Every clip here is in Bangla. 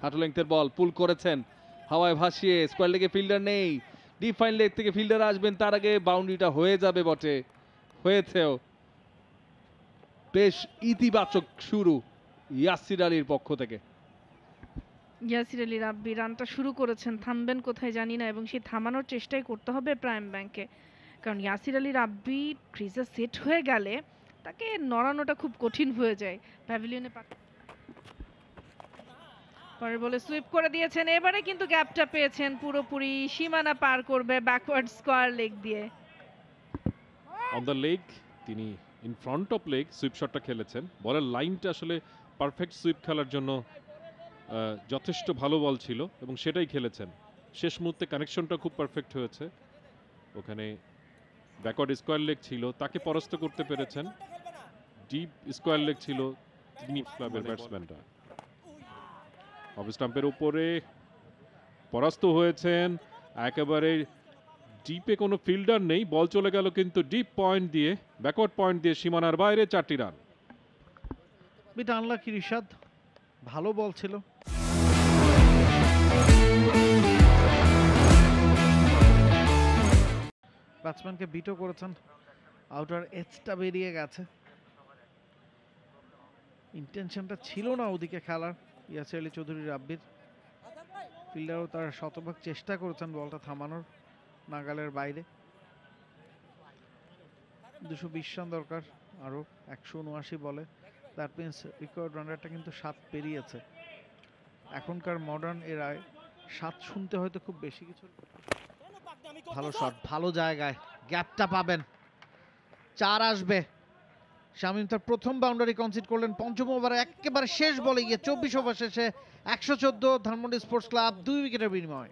হাঁটু লেংথের বল পুল করেছেন হাওয়ায় ভাসিয়ে, স্কোয়ার লেগে ফিল্ডার নেই, ডিফাইন লেগ থেকে ফিল্ডার আসবেন, তার আগে বাউন্ডারিটা হয়ে যাবে বটে, হয়েছেও। বেশ ইতিবাচক শুরু ইয়াসির আলীর পক্ষ থেকে। ইয়াসির আলী রাব্বি রানটা শুরু করেছেন, থামবেন কোথায় জানি না, এবং সেই থামানোর চেষ্টাই করতে হবে প্রাইম ব্যাংকে, কারণ ইয়াসির আলী রাব্বি ক্রিজে সেট হয়ে গেলে তাকে নড়ানোটা খুব কঠিন হয়ে যায়। প্যাভিলিয়নে পরের বলে সুইপ করে দিয়েছেন, এবারে কিন্তু গ্যাপটা পেয়েছেন পুরোপুরি, সীমানা পার করবে ব্যাকওয়ার্ড স্কোয়ার লেগ দিয়ে। অন দ্য লেগ তিনি in front of leg sweep শটটা খেলেছেন। বলের লাইনটা আসলে পারফেক্ট সুইপ খেলার জন্য যথেষ্ট ভালো বল ছিল এবং সেটাই খেলেছেন। শেষ মুহূর্তে কানেকশনটা খুব পারফেক্ট হয়েছে, ওখানে ব্যাকওয়ার্ড স্কোয়ার লেগ ছিল, তাকে পরাস্ত করতে পেরেছেন। ডিপ স্কোয়ার লেগ ছিল তিনি ক্লাবের ব্যাটসম্যানরা। অফ স্টাম্পের উপরে পরাস্ত হয়েছেন, একেবারে ডিপে কোনো ফিল্ডার নেই, বল চলে গেল কিন্তু ডিপ পয়েন্ট দিয়ে, ব্যাকওয়ার্ড পয়েন্ট দিয়ে সীমানার বাইরে 4টি রান। বিট আনলাকি রিশাদ, ভালো বল ছিল। ব্যাটসম্যানকে বিটও করেছেন, আউটার এজটা বেরিয়ে গেছে, ইন্টেনশনটা ছিল না ওদিকে খেলার ইয়াসির আলী চৌধুরী রাব্বির। ফিল্ডারও তার শতভাগ চেষ্টা করেছেন বলটা থামানোর, নাগালের বাইরে। 220 রান দরকার, আরও 179 বলে, দ্যাট মিনস রিকোয়ার্ড রান রেটটা কিন্তু 7 পেরিয়েছে। এখনকার মডার্ন এরায় 7 শুনতে হয়তো খুব বেশি কিছু। ভালো শট, ভালো জায়গায়, গ্যাপটা পাবেন, 4 আসবে। শামীম তার প্রথম বাউন্ডারি কনসিড করলেন পঞ্চম ওভারে, একেবারে শেষ বলে গিয়ে 24 ওভার শেষে 114 ধানমন্ডি স্পোর্টস ক্লাব 2 উইকেটের বিনিময়।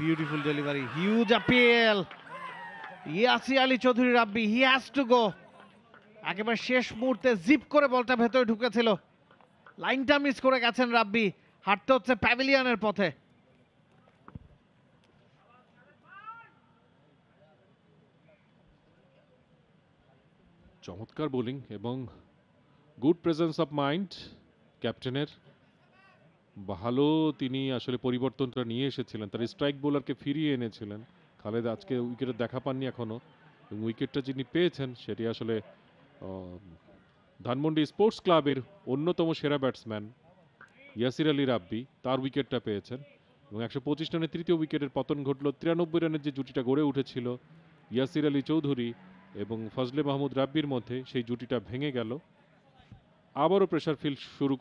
Beautiful delivery, huge appeal. Yasir Ali Chowdhury Rabbi, he has to go. একেবারে শেষ মুহূর্তে জিপ করে বলটা ভেতরে ঢুকেছিল, লাইনটা মিস করে গেছেন রাব্বি, হাঁটতে হচ্ছে প্যাভিলিয়নের পথে। চমৎকার বোলিং এবং গুড প্রেজেন্স অফ মাইন্ড ক্যাপ্টেনের। ভালো তিনি আসলে পরিবর্তনটা নিয়ে এসেছিলেন, তার স্ট্রাইক বোলারকে ফিরিয়ে এনেছিলেন। খালেদ আজকে উইকেটের দেখা পাননি এখনো, এবং উইকেটটা যিনি পেয়েছেন সেটি আসলে ধানমন্ডি স্পোর্টস ক্লাবের অন্যতম সেরা ব্যাটসম্যান ইয়াসির আলী রাব্বি, তার উইকেটটা পেয়েছেন। এবং 125 রানে তৃতীয় উইকেটের পতন ঘটল। 93 রানের যে জুটিটা গড়ে উঠেছিল ইয়াসির আলী চৌধুরী এবং ফজলে মাহমুদ রাব্বির মধ্যে, সেই জুটিটা ভেঙে গেল। আবারও প্রেসার ফিল শুরু।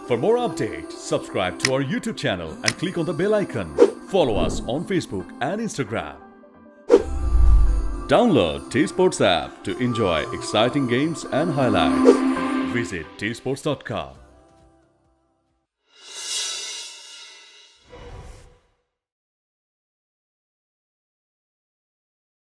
For more updates, subscribe to our YouTube channel and click on the bell icon. Follow us on Facebook and Instagram. Download T-Sports app to enjoy exciting games and highlights. Visit tsports.com.